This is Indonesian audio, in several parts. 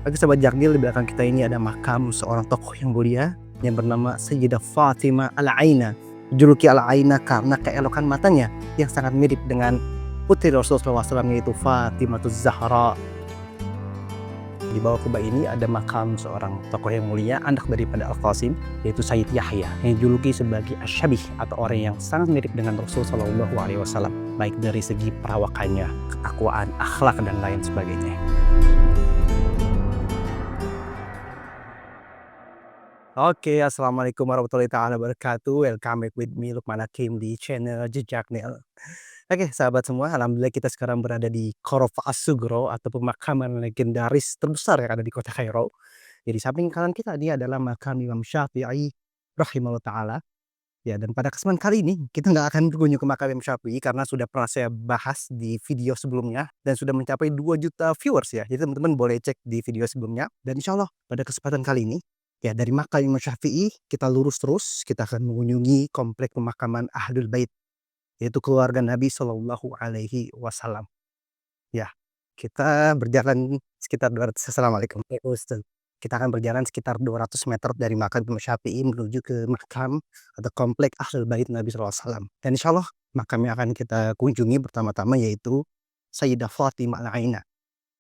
Oke sahabat Jardil, di belakang kita ini ada makam seorang tokoh yang mulia yang bernama Sayyidah Fatimah Al-Aina. Dijuluki Al-Aina karena keelokan matanya yang sangat mirip dengan putri Rasulullah SAW yaitu Fatimah Zahra. Di bawah kubah ini ada makam seorang tokoh yang mulia, anak daripada Al-Qasim, yaitu Sayyid Yahya, yang dijuluki sebagai Asyabih atau orang yang sangat mirip dengan Rasulullah SAW, baik dari segi perawakannya, ketakwaan, akhlak, dan lain sebagainya. Oke, assalamualaikum warahmatullahi taala wabarakatuh. Welcome back with me Lukman Hakim di channel Jejak Nil. Oke, sahabat semua, alhamdulillah kita sekarang berada di Qorofa As-Sugro atau pemakaman legendaris terbesar yang ada di kota Kairo. Jadi samping kanan kita ini adalah makam Imam Syafi'i rahimahullah taala. Ya, dan pada kesempatan kali ini kita nggak akan berkunjung ke makam Imam Syafi'i karena sudah pernah saya bahas di video sebelumnya dan sudah mencapai 2 juta viewers ya. Jadi teman-teman boleh cek di video sebelumnya. Dan insya Allah pada kesempatan kali ini ya dari makam Imam Syafi'i kita lurus terus, kita akan mengunjungi komplek pemakaman Ahlul Bait, yaitu keluarga Nabi Shallallahu Alaihi Wasallam. Ya, kita berjalan sekitar 200. Assalamualaikum. Ustaz. Kita akan berjalan sekitar 200 meter dari makam Imam Syafi'i menuju ke makam atau komplek Ahlul Bait Nabi SAW. Dan insya Allah makam yang akan kita kunjungi pertama-tama yaitu Sayyidah Fatimah Al-Aina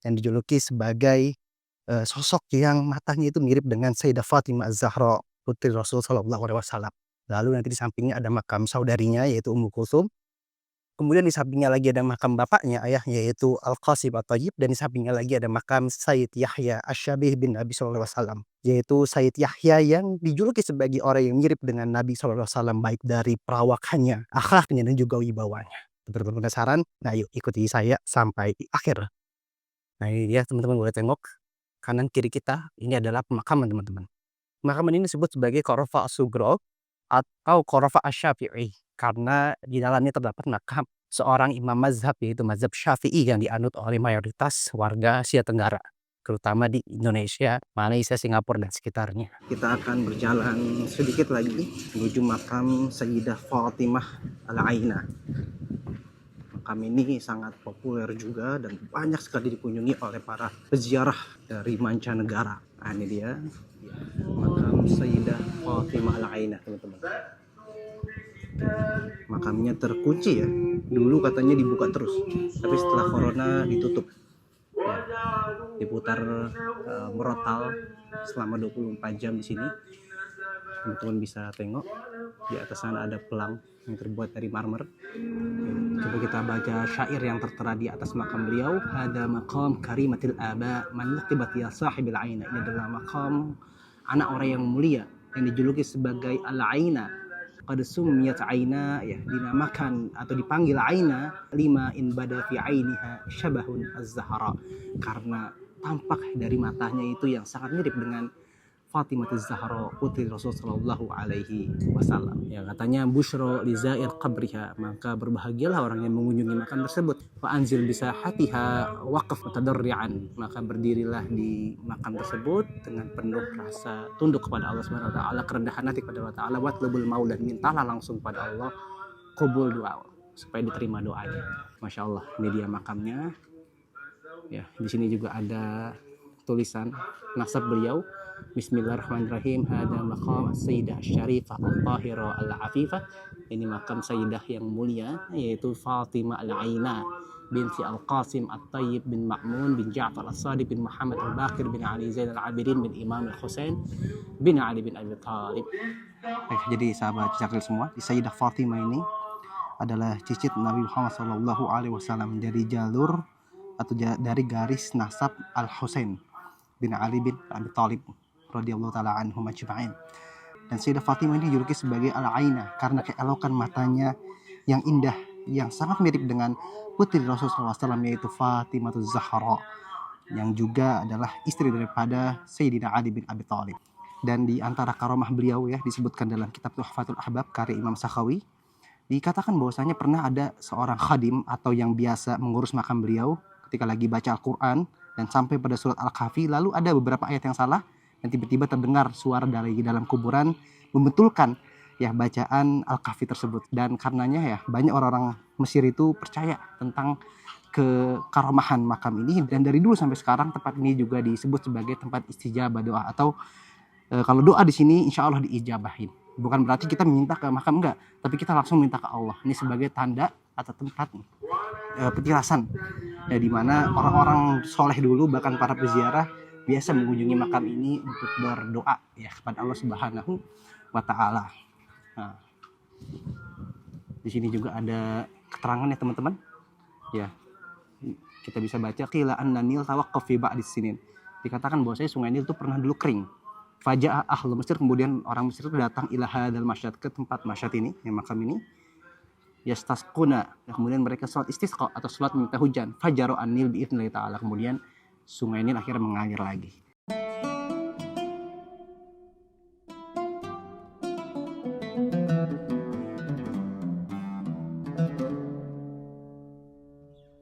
yang dijuluki sebagai sosok yang matanya itu mirip dengan Sayyidah Fatimah Az-Zahra, putri Rasul Shallallahu Alaihi Wasallam. Lalu nanti di sampingnya ada makam saudarinya yaitu Ummu Kulsum. Kemudian di sampingnya lagi ada makam bapaknya, ayahnya yaitu Al-Qasim At-Thayyib, dan di sampingnya lagi ada makam Sayyid Yahya Asy-Syabih bin Nabi Sallallahu Alaihi Wasallam, yaitu Sayyid Yahya yang dijuluki sebagai orang yang mirip dengan Nabi Sallallahu Alaihi Wasallam baik dari perawakannya, akhlaknya, dan juga wibawanya. Teman-teman penasaran? Nah, yuk ikuti saya sampai di akhir. Nah, ini dia teman-teman, boleh tengok kanan kiri kita, ini adalah pemakaman teman-teman. Pemakaman ini disebut sebagai Qorofa As-Sugro atau Qorofa Asy-Syafi'i karena di dalamnya terdapat makam seorang imam mazhab yaitu mazhab Syafi'i yang dianut oleh mayoritas warga Asia Tenggara, terutama di Indonesia, Malaysia, Singapura, dan sekitarnya. Kita akan berjalan sedikit lagi menuju makam Sayyidah Fatimah Al-Aina. Makam ini sangat populer juga dan banyak sekali dikunjungi oleh para peziarah dari mancanegara. Nah, ini dia makam Sayyidah Fatimah Al-Aina, teman-teman. Makamnya terkunci ya. Dulu katanya dibuka terus, tapi setelah corona ditutup. Ya, diputar merotal selama 24 jam di sini. Teman-teman bisa tengok di atas sana ada pelang yang terbuat dari marmer. Coba kita baca syair yang tertera di atas makam beliau. Ada maqam karimatil aba man nuqibat ya sahibil aina. Ini adalah makam anak orang yang mulia yang dijuluki sebagai Al-Aina. Qad summiyat aina, ya, dinamakan atau dipanggil Aina lima in bada fi ainiha syabahun az-Zahra, karena tampak dari matanya itu yang sangat mirip dengan Fatimah Az-Zahra, putri Rasul Shallallahu Alaihi Wasallam. Ya, katanya busyra li zair qabriha, maka berbahagialah orang yang mengunjungi makam tersebut. Fa anzil bisa hatiha waqaf tadarrian, maka berdirilah di makam tersebut dengan penuh rasa tunduk kepada Allah Subhanahu wa taala, kerendahan hati kepada Allah taala, watlubul maula, mintalah langsung pada Allah qabul doa supaya diterima doanya. Masya Allah, ini dia makamnya. Ya, di sini juga ada tulisan nasab beliau. Bismillahirrahmanirrahim. Hada maqam Sayyidah Syarifah Al-Tahirah Al-Afifah. Ini makam Sayyidah yang mulia yaitu Fatimah Al-Aina binti Al-Qasim At-Thayyib bin Ma'mun bin Ja'far As-Sadiq bin Muhammad Al-Baqir bin Ali Zain Al-Abidin bin Imam Al-Husain bin Ali bin Abi Thalib. Jadi sahabat Jardil semua, Sayyidah Fatimah ini adalah cicit Nabi Muhammad SAW dari jalur atau dari garis nasab Al-Husain bin Ali bin Abi Thalib radhiyallahu taala anhum ajma'in. Dan Sayyidah Fatimah ini dijuluki sebagai Al-Aina karena keelokan matanya yang indah yang sangat mirip dengan putri Rasulullah SAW yaitu Fatimah Az-Zahra yang juga adalah istri daripada Sayyidina Ali bin Abi Thalib. Dan di antara karomah beliau ya disebutkan dalam kitab Tuhfatul Ahbab karya Imam Sakhawi, dikatakan bahwasanya pernah ada seorang khadim atau yang biasa mengurus makam beliau ketika lagi baca Al-Quran dan sampai pada surat Al-Kahfi, lalu ada beberapa ayat yang salah dan tiba-tiba terdengar suara dari dalam kuburan membetulkan ya bacaan Al-Kahfi tersebut. Dan karenanya ya banyak orang-orang Mesir itu percaya tentang kekaramahan makam ini, dan dari dulu sampai sekarang tempat ini juga disebut sebagai tempat istijabah doa, atau kalau doa di sini insya Allah diijabahin. Bukan berarti kita minta ke makam, enggak, tapi kita langsung minta ke Allah. Ini sebagai tanda atau tempat petilasan ya, di mana orang-orang soleh dulu, bahkan para peziarah, biasa mengunjungi makam ini untuk berdoa ya kepada Allah Subhanahu wa Ta'ala. Nah, di sini juga ada keterangan ya teman-teman. Ya, kita bisa baca qila anna Nil tawaqqaf fi ba'di sinin. Dikatakan bahwasanya sungai Nil itu pernah dulu kering. Faja'a ahlu Mesir, kemudian orang Mesir itu datang ila hadzal masyad, ke tempat masyad ini, yang makam ini. Yastasquna, kemudian mereka sholat istisqa atau sholat minta hujan. Fajaro an-Nil bi'idznillah ta'ala, kemudian sungai Nil akhirnya mengalir lagi.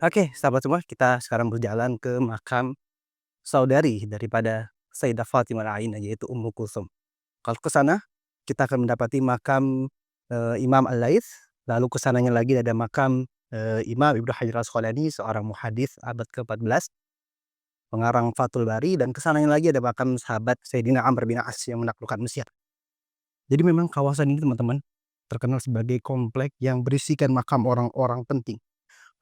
Oke, sahabat semua, kita sekarang berjalan ke makam saudari daripada Sayyidah Fatimah Al-Ainah, yaitu Ummu Kulsum. Kalau ke sana, kita akan mendapati makam Imam Al-Laits. Lalu ke sananya lagi ada makam Imam Ibnu Hajar Al-Asqalani, seorang muhadits abad ke-14, pengarang Fathul Bari. Dan ke sananya lagi ada makam sahabat Sayyidina Amr bin As yang menaklukkan Mesir. Jadi memang kawasan ini teman-teman terkenal sebagai komplek yang berisikan makam orang-orang penting,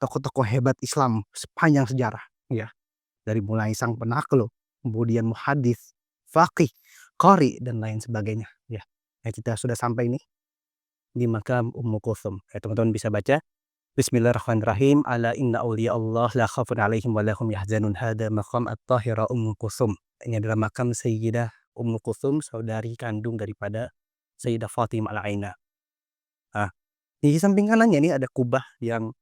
tokoh-tokoh hebat Islam sepanjang sejarah ya, dari mulai sang penakluk, kemudian muhadits, faqih, qari, dan lain sebagainya ya. Nah, kita sudah sampai nih di makam Ummu Kulsum. Ya, teman-teman bisa baca Bismillahirrahmanirrahim. Ala inna awliya Allah la khafun alaihim wa lahum yahzanun. Hada maqam at-tahira Ummu Kulsum. Ini adalah makam Sayyidah Ummu Kulsum, saudari kandung daripada Sayyidah Fatimah Al-Ainah. Nah, di samping kanannya ini ada kubah yang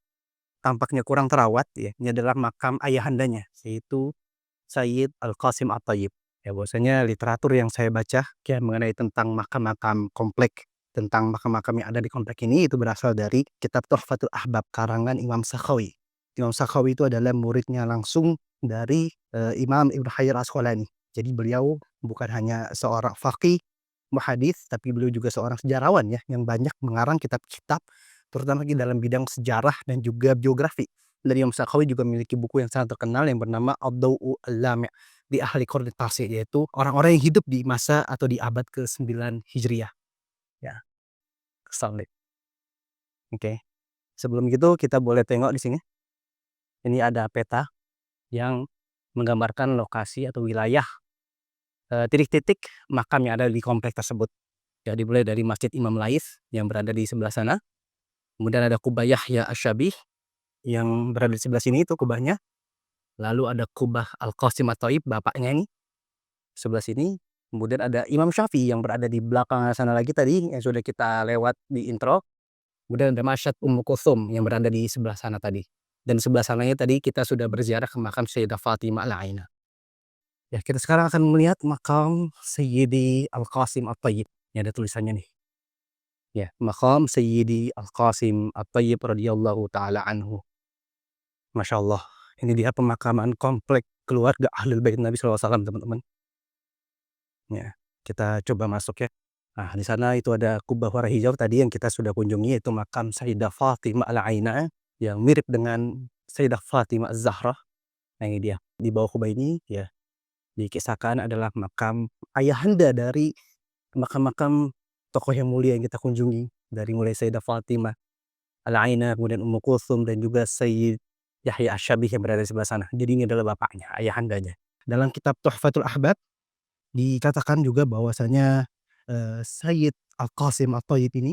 tampaknya kurang terawat ya. Ini adalah makam ayahandanya, yaitu Sayyid Al-Qasim At-Thayyib. Ya, bahwasanya literatur yang saya baca ya mengenai tentang makam-makam komplek, tentang makam-makam yang ada di komplek ini, itu berasal dari kitab Tuhfatul Ahbab karangan Imam Sakhawi. Imam Sakhawi itu adalah muridnya langsung dari Imam Ibnu Hajar Al-Asqalani. Jadi beliau bukan hanya seorang faqih, muhadits, tapi beliau juga seorang sejarawan ya, yang banyak mengarang kitab-kitab terutama di dalam bidang sejarah dan juga biografi. Dan Imam Sakhawi juga memiliki buku yang sangat terkenal yang bernama Ad-Daw'u Al-Lami' di ahli Qarni Tasi', yaitu orang-orang yang hidup di masa atau di abad ke-9 Hijriah. Ya, kesalib. Oke. Sebelum itu kita boleh tengok di sini. Ini ada peta yang menggambarkan lokasi atau wilayah titik-titik makam yang ada di komplek tersebut. Jadi mulai dari Masjid Imam Laits yang berada di sebelah sana. Kemudian ada kubah Yahya Asy-Syabih yang berada di sebelah sini, itu kubahnya. Lalu ada kubah Al-Qasim At-Thayyib, bapaknya ini, sebelah sini. Kemudian ada Imam Syafi'i yang berada di belakang sana lagi tadi, yang sudah kita lewat di intro. Kemudian ada Masyad Ummu Kulsum yang berada di sebelah sana tadi. Dan sebelah sananya tadi kita sudah berziarah ke makam Sayyidah Fatimah Al-Ainah. Ya, kita sekarang akan melihat makam Sayyidi Al-Qasim At-Thayyib. Ini ada tulisannya nih. Ya, makam Sayyidi Al-Qasim At-Thayyib radhiyallahu ta'ala anhu. Masya Allah, ini dia pemakaman komplek keluarga Ahlul Bait Nabi SAW, teman-teman. Ya, kita coba masuk ya. Nah, di sana itu ada kubah warna hijau tadi yang kita sudah kunjungi, yaitu makam Sayyidah Fatimah Al-Ainah yang mirip dengan Sayyidah Fatimah Az-Zahra. Nah, ini dia. Di bawah kubah ini ya dikisahkan adalah makam ayahanda dari makam-makam tokoh yang mulia yang kita kunjungi, dari mulai Sayyidah Fatimah Al-Ainah, kemudian Ummu Kulsum, dan juga Sayyid Yahya Asy-Syabih yang berada di sebelah sana. Jadi ini adalah bapaknya, ayahandanya. Dalam kitab Tuhfatul Ahbab dikatakan juga bahwasanya Sayyid Al-Qasim At-Thayyib ini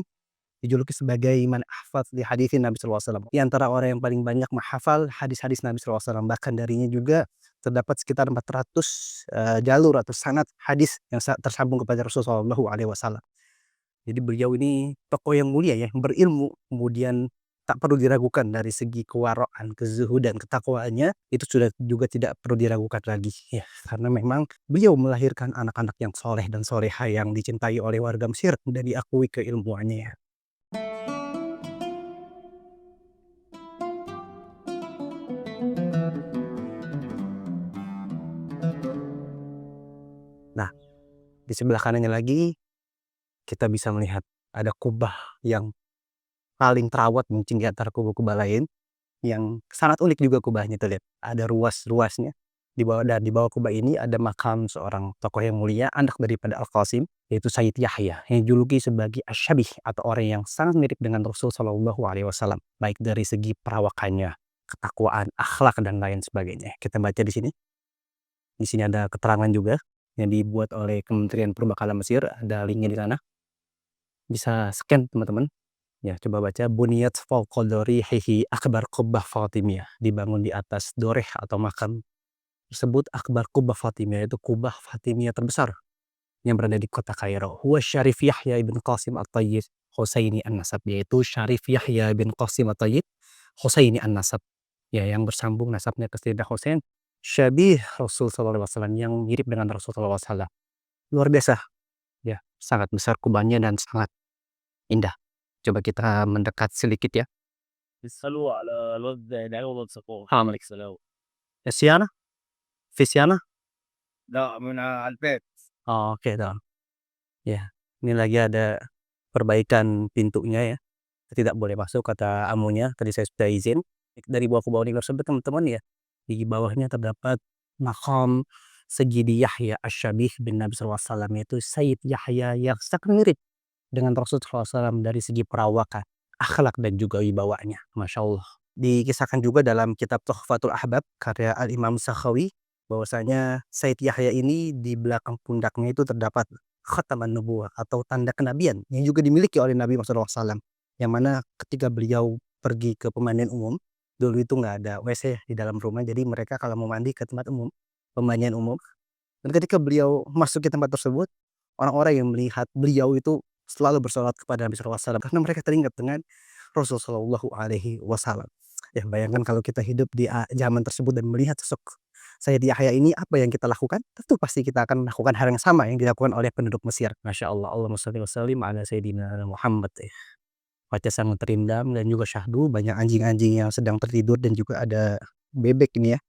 dijuluki sebagai man ahfadz li hadisin Nabi SAW. Di antara orang yang paling banyak menghafal hadis-hadis Nabi SAW. Bahkan darinya juga terdapat sekitar 400 jalur atau sanad hadis yang tersambung kepada Rasulullah SAW. Jadi beliau ini tokoh yang mulia ya, berilmu, kemudian tak perlu diragukan dari segi kewaraan, kezuhudan, ketakwaannya, itu sudah juga tidak perlu diragukan lagi ya, karena memang beliau melahirkan anak-anak yang soleh dan soleha yang dicintai oleh warga Mesir dan diakui keilmuannya ya. Nah, di sebelah kanannya lagi kita bisa melihat ada kubah yang paling terawat mungkin di antara kubah-kubah lain, yang sangat unik juga kubahnya tuh lihat. Ada ruas-ruasnya. Di bawah kubah ini ada makam seorang tokoh yang mulia, anak daripada Al-Qasim, yaitu Sayyid Yahya, yang dijuluki sebagai Asy-Syabih atau orang yang sangat mirip dengan Rasul Shallallahu Alaihi Wasallam, baik dari segi perawakannya, ketakwaan, akhlak dan lain sebagainya. Kita baca di sini. Di sini ada keterangan juga yang dibuat oleh Kementerian Purbakala Mesir, ada linknya di sana. Bisa scan teman-teman. Ya, coba baca Buniyat fawqa dorihihi akbar qubbah Fatimiyah, dibangun di atas doreh atau makam tersebut akbar qubbah Fatimiyah, yaitu kubah Fatimiyah terbesar yang berada di kota Kairo. Huwa Syarif Yahya ibn Qasim At-Tayyib Husaini An-Nasab, yaitu Syarif Yahya bin Qasim At-Tayyib Husaini An-Nasab, ya, yang bersambung nasabnya ke Sayyidina Husain, syabih Rasul sallallahu alaihi wasallam, yang mirip dengan Rasul sallallahu alaihi wasallam. Luar biasa, ya, sangat besar kubahnya dan sangat indah. Coba kita mendekat sedikit ya. بيسألوا على الواد العوض الثقافي Halo, ملك سلاوي. Siana? Visiana? لا من على البيت. Oh, oke dong. Ya, ini lagi ada perbaikan pintunya ya. Tidak boleh masuk kata amunya. Tadi saya sudah izin. Dari bawah kubah unik tersebut teman-teman ya. Di bawahnya terdapat makam Sayyidi Yahya Asy-Syabih bin Nabi sallallahu alaihi wasallam, yaitu Sayyid Yahya yang sangat mirip dengan Rasul sallallahu alaihi wasallam dari segi perawakan, akhlak dan juga wibawanya. Masya Allah. Dikisahkan juga dalam kitab Tuhfatul Ahbab karya Al-Imam Sakhawi bahwasanya Sayyid Yahya ini di belakang pundaknya itu terdapat khataman nubuwah atau tanda kenabian yang juga dimiliki oleh Nabi Muhammad SAW, yang mana ketika beliau pergi ke pemandian umum, dulu itu nggak ada WC di dalam rumah, jadi mereka kalau mau mandi ke tempat umum, pemandian umum, dan ketika beliau masuk ke tempat tersebut, orang-orang yang melihat beliau itu selalu bersolat kepada Nabi SAW karena mereka teringat dengan Rasul Shallallahu Alaihi Wasallam. Ya, bayangkan kalau kita hidup di zaman tersebut dan melihat sosok Sayyid Yahya ini, apa yang kita lakukan? Tentu pasti kita akan melakukan hal yang sama yang dilakukan oleh penduduk Mesir. Masya Allah, Allahumma sholli wa sallim ala Sayyidina Muhammad. Ya. Wajah sangat terindam dan juga syahdu, banyak anjing-anjing yang sedang tertidur dan juga ada bebek ini ya,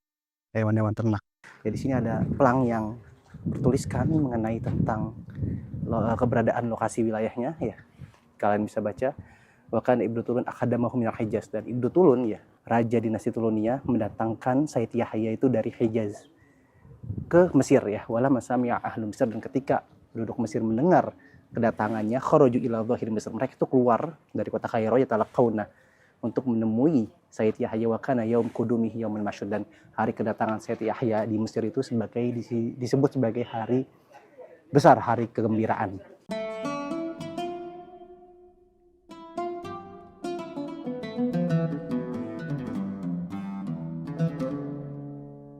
hewan-hewan ternak. Ya, di sini ada pelang yang bertuliskan mengenai tentang keberadaan lokasi wilayahnya ya. Kalian bisa baca. Bahkan Ibnu Tulun akadamahu minal Hijaz, dan Ibnu Tulun ya, raja dinasti Tulunia, mendatangkan Sayyid Yahya itu dari Hijaz ke Mesir ya. Wala masami'a ahlu Mesir, dan ketika penduduk Mesir mendengar kedatangannya, kharaju ila dhahir Mesir, mereka itu keluar dari kota Kairo ya talaqauna untuk menemui Sayyid Yahya, wa kana yaum qudumihi yaumul masyhud, dan hari kedatangan Sayyid Yahya di Mesir itu disebut sebagai hari besar, hari kegembiraan.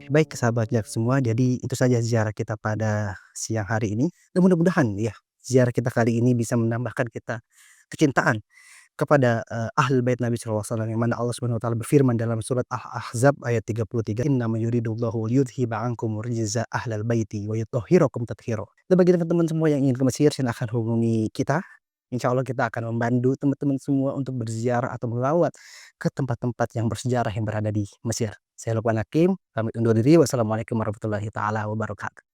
Baik sahabat Jack semua, jadi itu saja ziarah kita pada siang hari ini. Dan mudah-mudahan ya ziarah kita kali ini bisa menambahkan kita kecintaan kepada Ahlul Bait Nabi sallallahu alaihi wasallam, yang mana Allah Subhanahu wa taala berfirman dalam surat Ahzab ayat 33, "Innama yuridullahu liyudhiba ankum rijza ahlal baiti wa yutahhirakum tathira." Dan bagi teman-teman semua yang ingin ke Mesir, silahkan hubungi kita. Insya Allah kita akan membantu teman-teman semua untuk berziarah atau melawat ke tempat-tempat yang bersejarah yang berada di Mesir. Saya Lukman Hakim, pamit undur diri. Wassalamualaikum warahmatullahi taala wabarakatuh.